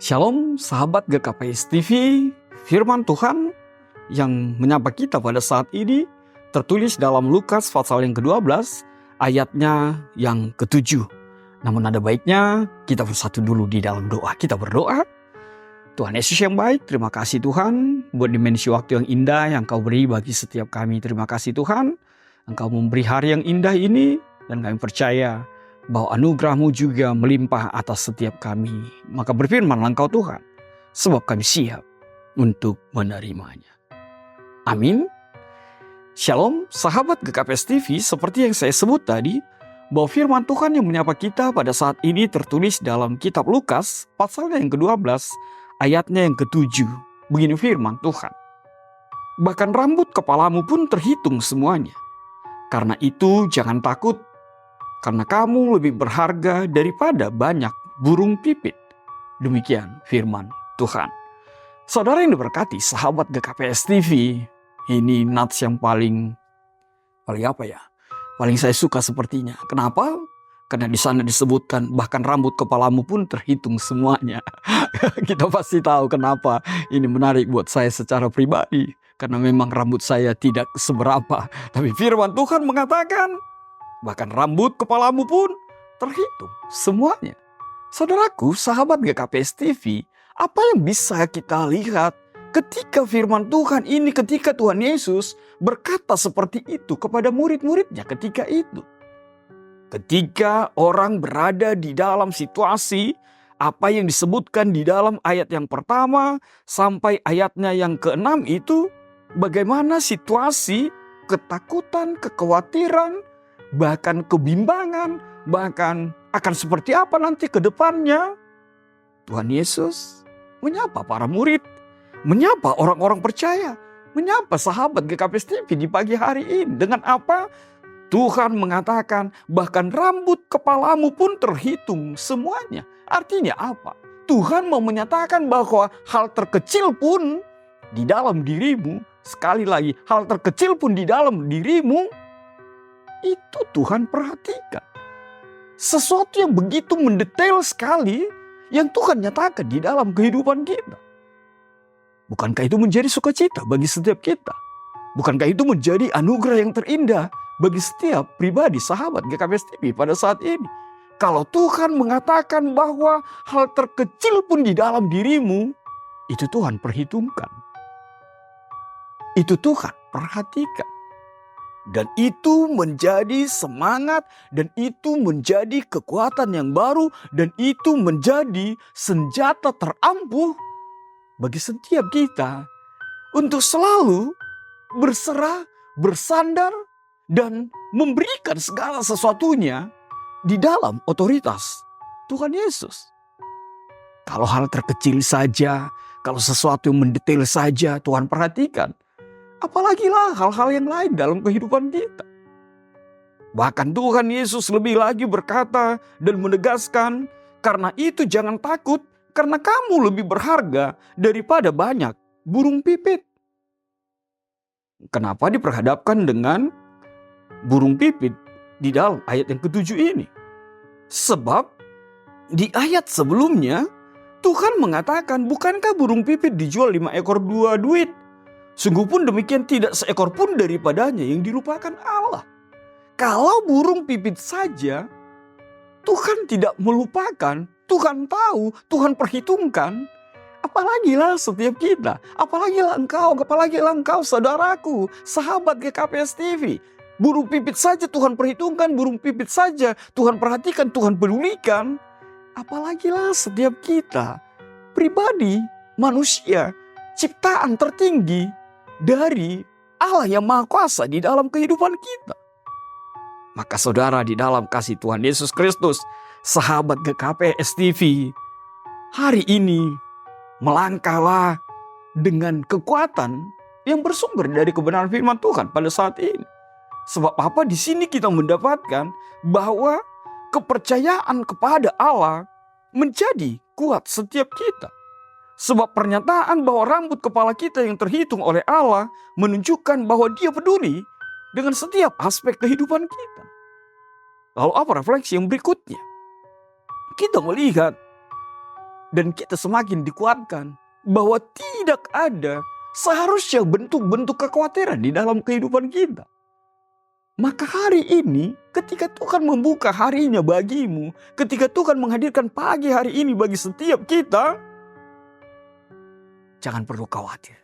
Shalom sahabat GKPS TV, firman Tuhan yang menyapa kita pada saat ini tertulis dalam Lukas pasal yang ke-12 ayatnya yang ke-7. Namun ada baiknya kita bersatu dulu di dalam doa. Kita berdoa. Tuhan Yesus yang baik, terima kasih Tuhan buat dimensi waktu yang indah yang Kau beri bagi setiap kami. Terima kasih Tuhan, Engkau memberi hari yang indah ini dan kami percaya bahwa anugerah-Mu juga melimpah atas setiap kami. Maka berfirmanlah Engkau Tuhan, sebab kami siap untuk menerimanya. Amin. Shalom sahabat GKPS TV, seperti yang saya sebut tadi, bahwa firman Tuhan yang menyapa kita pada saat ini tertulis dalam kitab Lukas, pasalnya yang ke-12, ayatnya yang ke-7. Begini firman Tuhan. Bahkan rambut kepalamu pun terhitung semuanya. Karena itu jangan takut, karena kamu lebih berharga daripada banyak burung pipit. Demikian firman Tuhan. Saudara yang diberkati, sahabat GKPS TV, ini nats yang paling saya suka sepertinya. Kenapa? Karena di sana disebutkan bahkan rambut kepalamu pun terhitung semuanya. Kita pasti tahu kenapa ini menarik buat saya secara pribadi. Karena memang rambut saya tidak seberapa. Tapi firman Tuhan mengatakan bahkan rambut kepalamu pun terhitung semuanya. Saudaraku, sahabat GKPS TV, apa yang bisa kita lihat ketika firman Tuhan ini, ketika Tuhan Yesus berkata seperti itu kepada murid-muridnya ketika itu. Ketika orang berada di dalam situasi apa yang disebutkan di dalam ayat yang pertama sampai ayatnya yang ke-6 itu, bagaimana situasi ketakutan, kekhawatiran, bahkan kebimbangan, bahkan akan seperti apa nanti ke depannya. Tuhan Yesus menyapa para murid, menyapa orang-orang percaya, menyapa sahabat GKPS TV di pagi hari ini. Dengan apa? Tuhan mengatakan bahkan rambut kepalamu pun terhitung semuanya. Artinya apa? Tuhan mau menyatakan bahwa hal terkecil pun di dalam dirimu, sekali lagi hal terkecil pun di dalam dirimu, itu Tuhan perhatikan. Sesuatu yang begitu mendetail sekali yang Tuhan nyatakan di dalam kehidupan kita. Bukankah itu menjadi sukacita bagi setiap kita? Bukankah itu menjadi anugerah yang terindah bagi setiap pribadi sahabat GKPS TV pada saat ini? Kalau Tuhan mengatakan bahwa hal terkecil pun di dalam dirimu, itu Tuhan perhitungkan. Itu Tuhan perhatikan. Dan itu menjadi semangat, dan itu menjadi kekuatan yang baru, dan itu menjadi senjata terampuh bagi setiap kita untuk selalu berserah, bersandar, dan memberikan segala sesuatunya di dalam otoritas Tuhan Yesus. Kalau hal terkecil saja, kalau sesuatu yang mendetail saja Tuhan perhatikan, apalagi lah hal-hal yang lain dalam kehidupan kita. Bahkan Tuhan Yesus lebih lagi berkata dan menegaskan, karena itu jangan takut, karena kamu lebih berharga daripada banyak burung pipit. Kenapa diperhadapkan dengan burung pipit di dalam ayat yang ke-7 ini? Sebab di ayat sebelumnya Tuhan mengatakan, bukankah burung pipit dijual 5 ekor 2 duit? Sungguh pun demikian tidak seekor pun daripadanya yang dilupakan Allah. Kalau burung pipit saja Tuhan tidak melupakan, Tuhan tahu, Tuhan perhitungkan, apalagilah setiap kita, apalagilah engkau saudaraku, sahabat GKPS TV. Burung pipit saja Tuhan perhitungkan, burung pipit saja Tuhan perhatikan, Tuhan pedulikan. Apalagilah setiap kita, pribadi, manusia, ciptaan tertinggi dari Allah yang Maha Kuasa di dalam kehidupan kita. Maka saudara di dalam kasih Tuhan Yesus Kristus, sahabat GKPS TV, hari ini melangkahlah dengan kekuatan yang bersumber dari kebenaran firman Tuhan pada saat ini. Sebab apa? Di sini kita mendapatkan bahwa kepercayaan kepada Allah menjadi kuat setiap kita. Sebab pernyataan bahwa rambut kepala kita yang terhitung oleh Allah menunjukkan bahwa Dia peduli dengan setiap aspek kehidupan kita. Lalu apa refleksi yang berikutnya? Kita melihat dan kita semakin dikuatkan bahwa tidak ada seharusnya bentuk-bentuk kekhawatiran di dalam kehidupan kita. Maka hari ini ketika Tuhan membuka harinya bagimu, ketika Tuhan menghadirkan pagi hari ini bagi setiap kita, jangan perlu khawatir.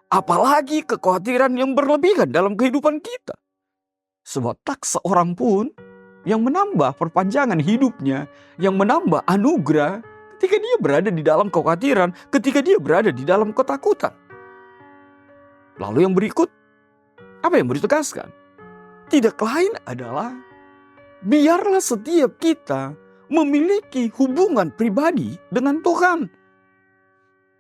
Apalagi kekhawatiran yang berlebihan dalam kehidupan kita. Sebab tak seorang pun yang menambah perpanjangan hidupnya, yang menambah anugerah ketika dia berada di dalam kekhawatiran, ketika dia berada di dalam ketakutan. Lalu yang berikut, apa yang ditegaskan? Tidak lain adalah biarlah setiap kita memiliki hubungan pribadi dengan Tuhan.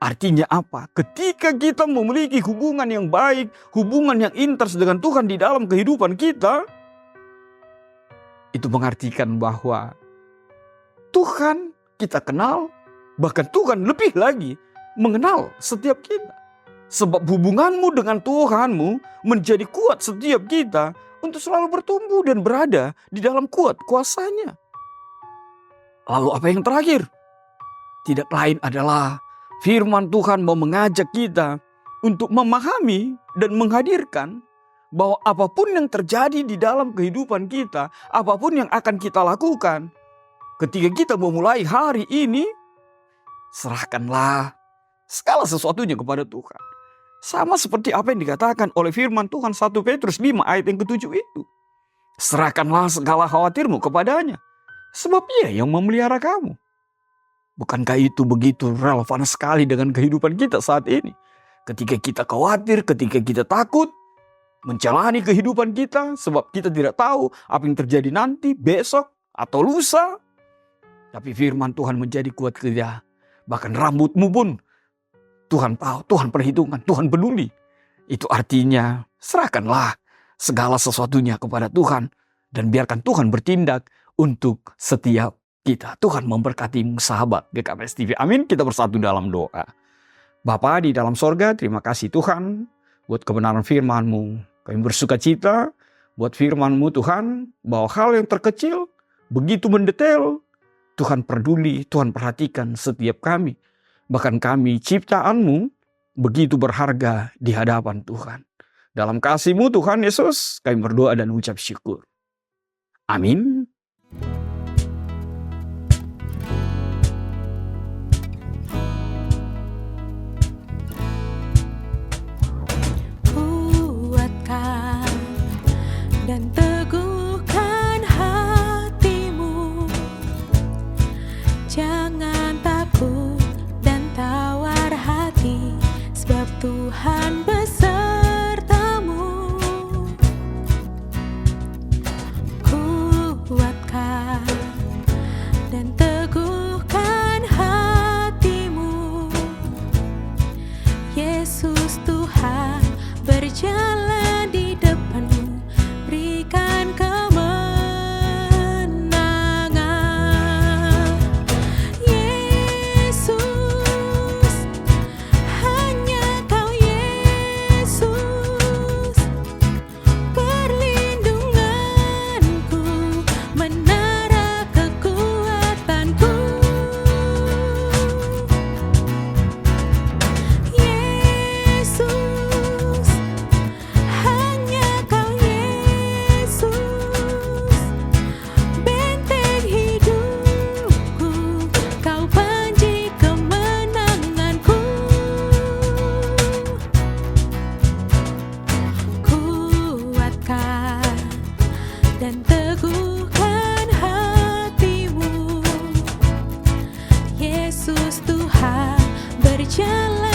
Artinya apa? Ketika kita memiliki hubungan yang baik, hubungan yang intens dengan Tuhan di dalam kehidupan kita, itu mengartikan bahwa Tuhan kita kenal, bahkan Tuhan lebih lagi mengenal setiap kita. Sebab hubunganmu dengan Tuhanmu menjadi kuat setiap kita untuk selalu bertumbuh dan berada di dalam kuat kuasanya. Lalu apa yang terakhir? Tidak lain adalah firman Tuhan mau mengajak kita untuk memahami dan menghadirkan bahwa apapun yang terjadi di dalam kehidupan kita, apapun yang akan kita lakukan, ketika kita memulai hari ini, serahkanlah segala sesuatunya kepada Tuhan. Sama seperti apa yang dikatakan oleh firman Tuhan 1 Petrus 5 ayat yang ke-7 itu. Serahkanlah segala khawatirmu kepadanya, sebab Ia yang memelihara kamu. Bukankah itu begitu relevan sekali dengan kehidupan kita saat ini? Ketika kita khawatir, ketika kita takut menjalani kehidupan kita, sebab kita tidak tahu apa yang terjadi nanti, besok, atau lusa. Tapi firman Tuhan menjadi kuat kita. Bahkan rambutmu pun Tuhan tahu, Tuhan perhitungkan, Tuhan peduli. Itu artinya serahkanlah segala sesuatunya kepada Tuhan. Dan biarkan Tuhan bertindak untuk setiap kita. Tuhan memberkatimu sahabat GKMS TV. Amin. Kita bersatu dalam doa. Bapa di dalam sorga, terima kasih Tuhan buat kebenaran firman-Mu. Kami bersuka cita buat firman-Mu Tuhan, bahwa hal yang terkecil begitu mendetail. Tuhan peduli, Tuhan perhatikan setiap kami. Bahkan kami ciptaan-Mu begitu berharga di hadapan Tuhan. Dalam kasih-Mu Tuhan Yesus, kami berdoa dan ucap syukur. Amin. Kuatkan dan teguhkan hatimu. Jangan takut dan tawar hati, sebab Tuhan besertamu. Kuatkan dan teguhkan hatimu. Yesus Tuhan berjalan di depanmu, berikan kemenangan. Yesus, hanya Kau Yesus, perlindunganku, menara kekuatanku. Yesus, hanya Kau Yesus, benteng hidupku, Kau panji kemenanganku. Kuatkan dan teguhkan hatimu. Yesus Tuhan berjalan